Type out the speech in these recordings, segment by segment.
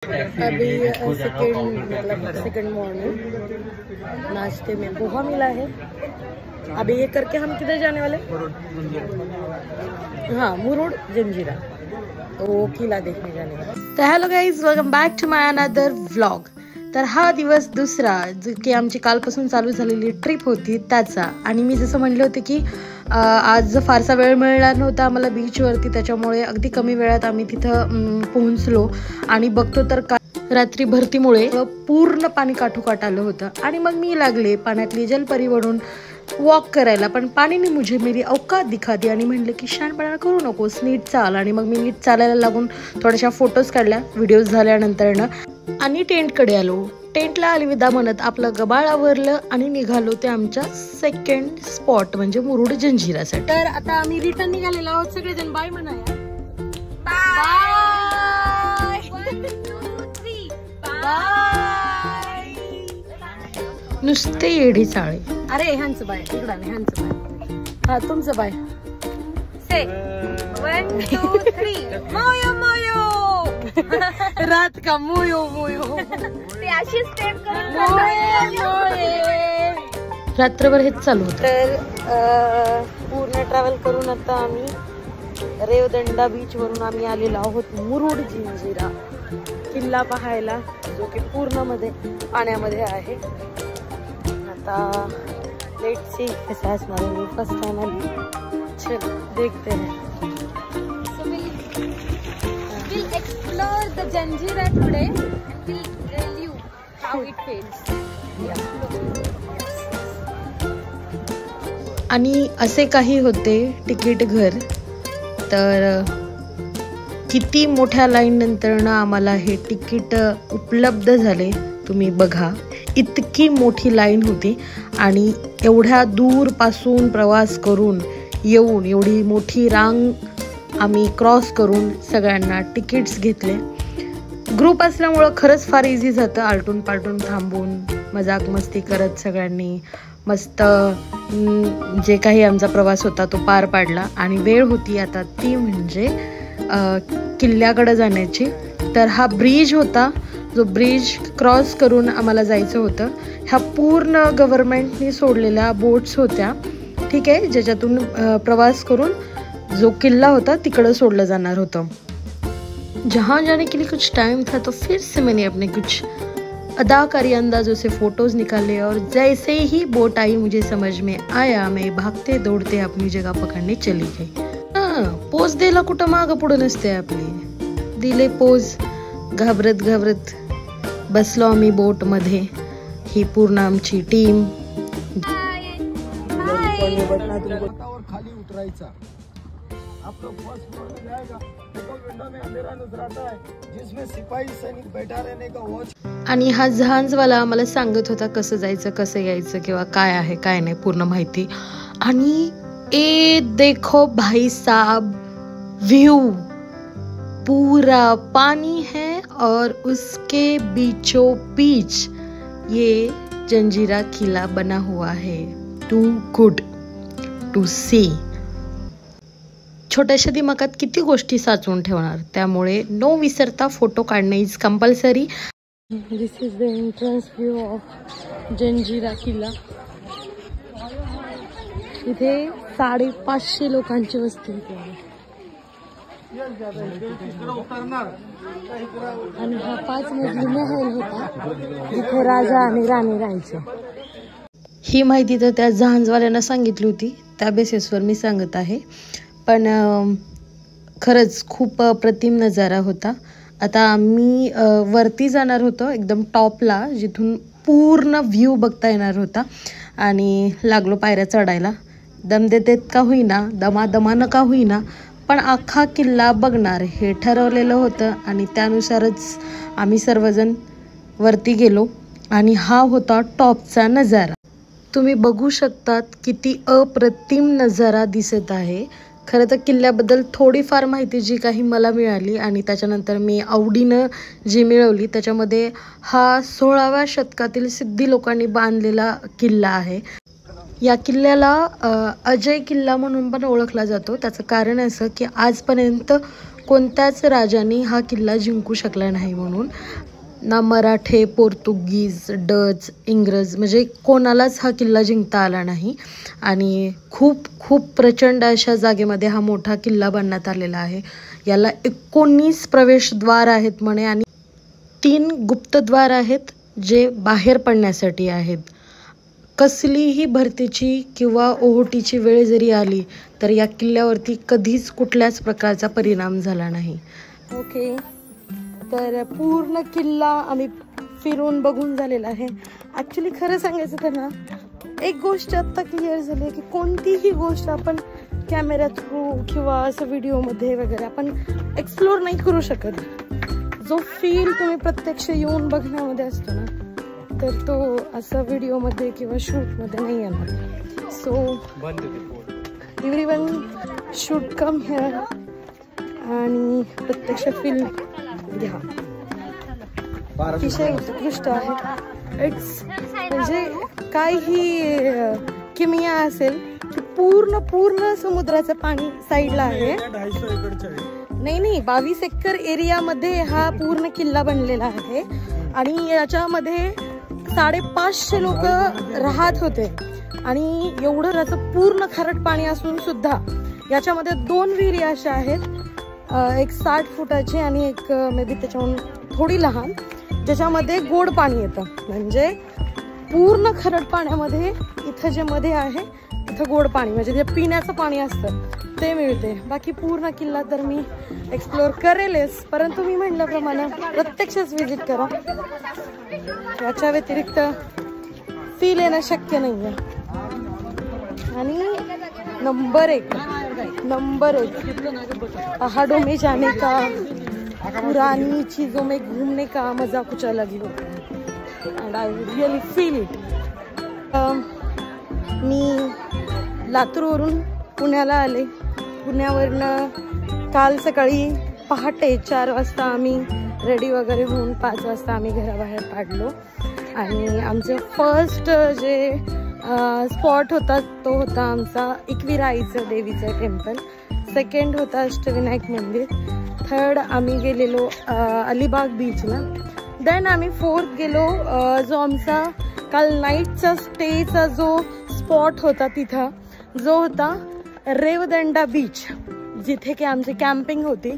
अभी second morning नाश्ते में पोहा मिला है। अभी ये करके हम किधर जाने वाले? हाँ, मुरुड जंजीरा, तो वो किला देखने जाने वाले। तर hello guys, welcome back to my another vlog. तर हा दिवस दुसरा जो की आमची कालपासून चालू झालेली ट्रिप होती त्याचा, आणि मी जसं म्हणले होते की आज फारसा वेळ मिळणार नव्हता आम्हाला बीचवरती, त्याच्यामुळे अगदी कमी वेळात आम्ही तिथं पोहोचलो आणि बघतो तर रात्री भरतीमुळे पूर्ण पाणी काठोकाठ आलं होतं। आणि मग मी लागले पाण्यातली जलपरी बनून वॉक करायला, पण पाणीने मुझे मेरी औकात दिखा दी आणि म्हणले की शहाणपणा करू नकोस, नीट चाल। आणि मग मी नीट चालायला लागून थोड्याशा फोटोज काढल्या व्हिडिओज झाल्यानंतर आणि टेंटकडे आलो। टेंटला अलविदा म्हणत आपलं गबाळ आवरलं आणि निघालो ते आमच्या सेकंड स्पॉट म्हणजे मुरुड जंजिरासाठी। तर आता आम्ही रिटर्न निघालेलो आहोत, सगळेजण बाय म्हणा। नुसते येडी चाळे। अरे ह्यांचं बाय, इकडं नाही ह्यांचं बाय। हा तुमचं बाय। से 1 2 3 मोयो मोयो रात का मोयो मोयो ते अशी स्टेप करून रात्रभर हेच चालू होतं। तर पूर्ण ट्रॅव्हल करून आता आम्ही रेवदंडा बीच वरून आम्ही आलेलो आहोत मुरुड जंजिरा किल्ला पाहायला, जो की पूर्ण मध्ये पाण्यामध्ये आहे। आता लेट्स सी कैसा असणार है, फर्स्ट टाइम आली। चलो देखते हैं। So we'll explore the Janjira today and we'll tell you how it feels. आणि असे काही होते तिकीट घर, तर किती मोठ्या लाईन नंतर आम्हाला हे तिकीट उपलब्ध झाले तुम्ही बघा। इतकी मोठी लाईन होती आणि एवढ्या दूर पासून प्रवास करून येऊन एवढी मोठी रांग आम्ही क्रॉस करून सगळ्यांना तिकीट्स घेतले। ग्रुप असल्यामुळं खरंच फार इझी जातं, आलटून पालटून थांबून मजाक मस्ती करत सगळ्यांनी मस्त जे काही आमचा प्रवास होता तो पार पाडला। आणि वेळ होती आता ती म्हणजे किल्ल्याकडे जाण्याची। तर हा ब्रिज होता, जो ब्रिज क्रॉस करून आम्हाला जायचं होतं। ह्या पूर्ण गव्हर्नमेंटने सोडलेल्या बोट्स होत्या, ठीक आहे, ज्याच्यातून प्रवास करून जो किल्ला होता तिकडं सोडलं जाणार होतं। जहाँ जाने के लिए कुछ टाइम था तो फिर से मैंने अपने कुछ अदाकारी अंदाजों से फोटोज निकाले, और जैसे ही बोट आई मुझे समझ में आया, मैं भागते दौड़ते अपनी जगह पकड़ने चली गई। पोज द्यायला कुठं मागं पुढं नसते आपली, दिले पोज। घाबरत घाबरत बसलो आम्ही बोट मध्ये, ही पूर्ण आमची टीम। खाली उतरायचा, आपका फर्स्ट फ्लोर में जाएगा, देखो विंडो में अंधेरा नजर आता है जिसमें सिपाही सैनिक बैठा रहने का वॉच। आणि हा जहाजवाला आम्हाला सांगत होता कसं जायचं कसं यायचं किंवा काय आहे काय नाही पूर्ण माहिती। आणि ए देखो भाई साहब, व्यू पूरा पानी है और उसके बीचों बीच ये जंजीरा किला बना हुआ है। Too good to see. छोट्याशा दिमागात किती गोष्टी साचवून ठेवणार, त्यामुळे नो विसरता फोटो काढणे is compulsory. This is the entrance view of Janjira किल्ला। इथे 550 लोकांची वस्ती होती आणि हा 5 मजली महल होता जिथे राजा आणि राणी राहायचे। ही माहिती तर त्या जहाजवाल्यांना सांगितली होती, त्या बेसिसवर मी सांगत आहे, पण खरंच खूप अप्रतिम नजारा होता। आता आम्ही वरती जाणार होतो एकदम टॉपला, जिथून पूर्ण व्ह्यू बघता येणार होता, आणि लागलो पायऱ्या चढायला। दम देतेत का होईना, दमादमानं का होईना, पण अख्खा किल्ला बघणार हे ठरवलेलं होतं आणि त्यानुसारच आम्ही सर्वजण वरती गेलो। आणि हा होता टॉपचा नजारा, तुम्ही बघू शकतात किती अप्रतिम नजारा दिसत आहे। खरं तर किल्ल्याबद्दल थोडीफार माहिती जी काही मला मिळाली आणि त्याच्यानंतर मी आवडीनं जी मिळवली, त्याच्यामध्ये हा 16व्या शतकातील सिद्धी लोकांनी बांधलेला किल्ला आहे। या किल्ल्याला अजय किल्ला म्हणून पण ओळखला जातो। त्याचं कारण असं की आजपर्यंत कोणत्याच राजाने हा किल्ला जिंकू शकला नाही म्हणून. ना मराठे, पोर्तुगीज, डच, इंग्रज म्हणजे कोणालाच हा किल्ला जिंकता आला नाही. आणि खूप खूप प्रचंड अशा जागेमध्ये हा मोठा किल्ला बांधण्यात आलेला आहे. याला 19 प्रवेशद्वार आहेत म्हणे आणि 3 गुप्तद्वार आहेत जे बाहेर पडण्यासाठी आहेत. कसलीही भरतीची किंवा ओहोटीची वेळ जरी आली तर या किल्ल्यावरती कधीच कुठल्याच प्रकारचा परिणाम झाला नाही. ओके, तर पूर्ण किल्ला आम्ही फिरून बघून झालेला आहे. ॲक्च्युली खरं सांगायचं तर ना, एक गोष्ट आत्ता क्लिअर झाली आहे की कोणतीही गोष्ट आपण कॅमेरा थ्रू किंवा असं व्हिडिओमध्ये वगैरे आपण एक्सप्लोर नाही करू शकत. जो फील तुम्ही प्रत्यक्ष येऊन बघण्यामध्ये असतो ना, तर तो असं व्हिडिओमध्ये किंवा शूटमध्ये नाही येणार. So everyone should come here आणि प्रत्यक्ष फील घ्या. अतिशय उत्कृष्ट आहे. इट्स म्हणजे काही किमिया असेल की पूर्ण समुद्राचं पाणी साईडला आहे. नाही 22 एकर एरियामध्ये हा पूर्ण किल्ला बनलेला आहे आणि याच्यामध्ये 550 लोक राहत होते. आणि एवढं याचं पूर्ण खारट पाणी असून सुद्धा याच्यामध्ये 2 विहिरी अशा आहेत, एक 60 फुटाची आणि एक मे बी त्याच्याहून थोडी लहान, ज्याच्यामध्ये गोड पाणी येतं. म्हणजे पूर्ण खारट पाण्यामध्ये इथं जे मध्ये आहे इथं गोड पाणी म्हणजे जे पिण्याचं पाणी असतं ते मिळते. बाकी पूर्ण किल्ला तर मी एक्सप्लोर करेलच, परंतु मी म्हटल्याप्रमाणे प्रत्यक्षच व्हिजिट करा. याच्या व्यतिरिक्त फील येणं शक्य नाही आहे. आणि नंबर एक पहाड़ों में जाने का, पुरानी चीज़ों में घूमने का मज़ा कुछ अलग ही होता है and I really feel it. मी लातूरवरून पुण्याला आले. पुण्यावरनं काल सकाळी पहाटे 4 वाजता आम्ही रेडी वगैरे होऊन 5 वाजता आम्ही घराबाहेर काढलो. आणि आमचं फर्स्ट जे स्पॉट होता तो होता आमचा एकविराईचं देवीचं टेम्पल. सेकंड होता अष्टविनायक मंदिर. थर्ड आम्ही गेलेलो अलिबाग बीचला. देन आम्ही फोर्थ गेलो जो आमचा काल नाईटचा स्टेचा जो स्पॉट होता तिथं जो होता रेवदंडा बीच, जिथे की आमची कॅम्पिंग होती.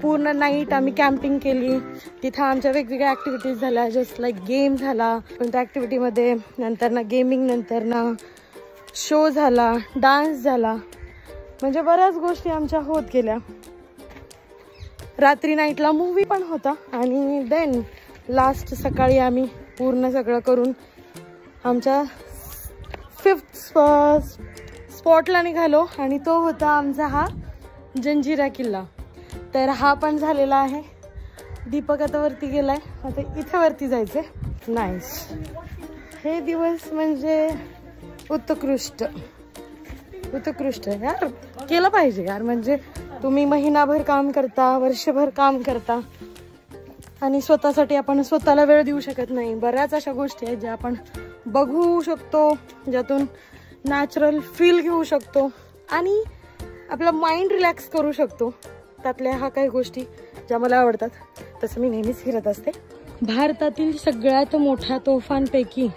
पूर्ण नाईट आम्ही कॅम्पिंग केली. तिथं आमच्या वेगवेगळ्या ॲक्टिव्हिटीज झाल्या, जस्ट लाईक गेम झाला कोणत्या ॲक्टिव्हिटीमध्ये, नंतर ना गेमिंग, नंतर ना शो झाला, डान्स झाला, म्हणजे बऱ्याच गोष्टी आमच्या होत गेल्या. रात्री नाईटला मूवी पण होता. आणि देन लास्ट सकाळी आम्ही पूर्ण सगळं करून आमच्या 5th स्पॉटला निघालो आणि तो होता आमचा हा जंजिरा किल्ला. तर हा पण झालेला आहे. दीपक आता वरती गेलाय, आता इथे वरती जायचंय. नाईस. हे दिवस म्हणजे उत्कृष्ट यार, केलं पाहिजे यार. म्हणजे तुम्ही महिनाभर काम करता, वर्षभर काम करता आणि स्वतःसाठी आपण स्वतःला वेळ देऊ शकत नाही. बऱ्याच अशा गोष्टी आहेत ज्या आपण बघू शकतो, ज्यातून नॅचरल फील घेऊ शकतो आणि आपला माइंड रिलॅक्स करू शकतो. त्यातल्या ह्या काही गोष्टी ज्या मला आवडतात. तसं मी नेहमीच फिरत असते. भारतातील सगळ्यात मोठ्या तोफांपैकी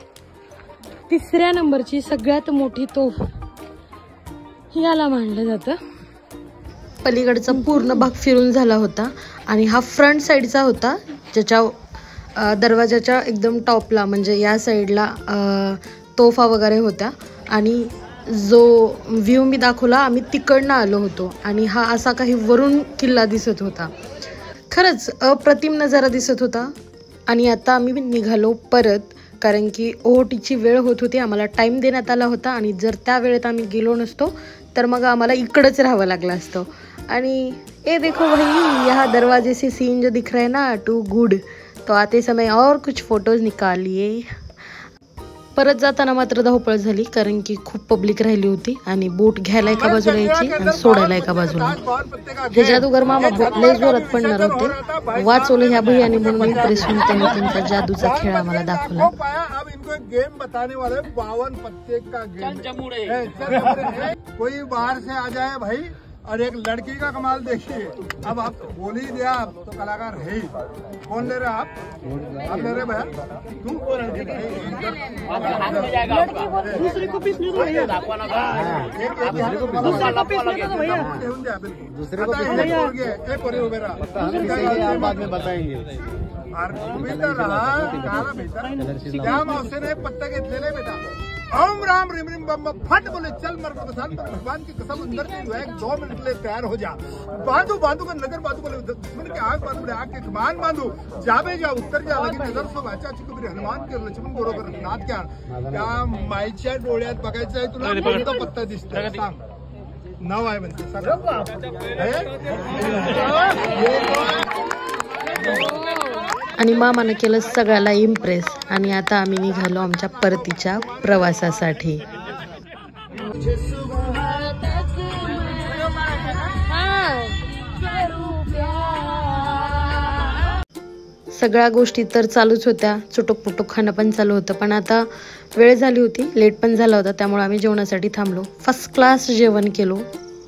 3ऱ्या नंबरची सगळ्यात मोठी तोफ याला मानलं जातं. पलीकडचा पूर्ण भाग फिरून झाला होता आणि हा फ्रंट साईडचा होता, ज्याच्या दरवाजाच्या एकदम टॉपला म्हणजे या साईडला तोफा वगैरे होत्या. आणि जो व्ह्यू मी दाखवला आम्ही तिकडनं आलो होतो आणि हा असा काही वरून किल्ला दिसत होता. खरंच अप्रतिम नजारा दिसत होता. आणि आता आम्ही निघालो परत, कारण की ओहोटीची वेळ होत होती, आम्हाला टाईम देण्यात आला होता. आणि जर त्या वेळेत आम्ही गेलो नसतो तर मग आम्हाला इकडंच राहावं लागलं असतं. आणि ए देखो भाई, यहाँ दरवाजे से सीन जो दिख रहा है ना, टू गुड. तो आते समय और कुछ फोटोज निकालिए. परत जाताना मात्र धावपळ झाली, कारण की खूप पब्लिक राहिली होती आणि बोट घ्यायला एका बाजूला यायची आणि सोडायला एका बाजूला. हे जादूगर मामा लय जोरात पडणार होते. वाचवलं ह्या भैयाने म्हणून इम्प्रेस होऊन त्यांनी त्यांचा जादूचा खेळ आम्हाला दाखवला. अब इनको गेम बताने वाले 52 पत्ते का गेम. कोई बाहर से आ जाए भाई और एक लड़की का कमाल देखिए। अब आप बोल ही दिया, आप तो कलाकार है ही। कौन ले रहे आप ले रहे भैया? तुम को लड़की दूसरे को पीस नहीं दो भैया, दूसरे को बाद में बताएंगे। क्या मौसे ने पत्ता के ले बेटा। ओम राम रिम रिम बम फट बोले चल मर को भगवान की कसम अंदर से जो है 2 मिनट के लिए तैयार हो जा। बांधू बांधू का नगर बांधू बोले दुश्मन के आग बांधू बोले आग के कमान बांधू जाबे जा उत्तर जा लगी नजर सो वाचा चिकबरी हनुमान के लक्ष्मण बरोबर नाथ क्या माईच्या डोळ्यात बघायचं आहे तुला कोणता पत्ता दिसतोय सांग। नाव आहे म्हणजे आणि मामानं केलं सगळ्याला इम्प्रेस आणि आता आम्ही निघालो आमच्या परतीच्या प्रवासासाठी। सगळ्या गोष्टी तर चालूच होत्या, चुटुक पुटुक खाणं पण चालू होतं, पण आता वेळ झाली होती, लेट पण झाला होता, त्यामुळे आम्ही जेवणासाठी थांबलो। फर्स्ट क्लास जेवण केलो।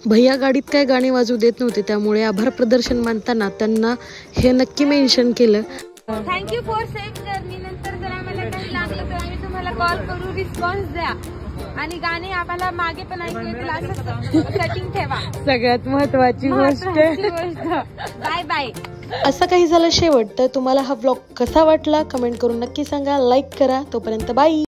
भैया गाडीत काय गाणी वाजू देत नव्हते, त्यामुळे आभार प्रदर्शन मानताना त्यांना हे नक्की मेन्शन केलं। Thank you for safe journey. नंतर जर आम्हाला काही लागलं तर आम्ही तुम्हाला कॉल करू, रिस्पॉन्स द्या आणि गाणे आम्हाला मागे पण ऐकू येतील असं सेटिंग ठेवा। सगळ्यात महत्वाची गोष्ट। Bye bye. असं काही झालं शेवट। तर तुम्हाला हा व्लॉग कसा वाटला कमेंट करून नक्की सांगा, लाईक करा। तोपर्यंत बाय।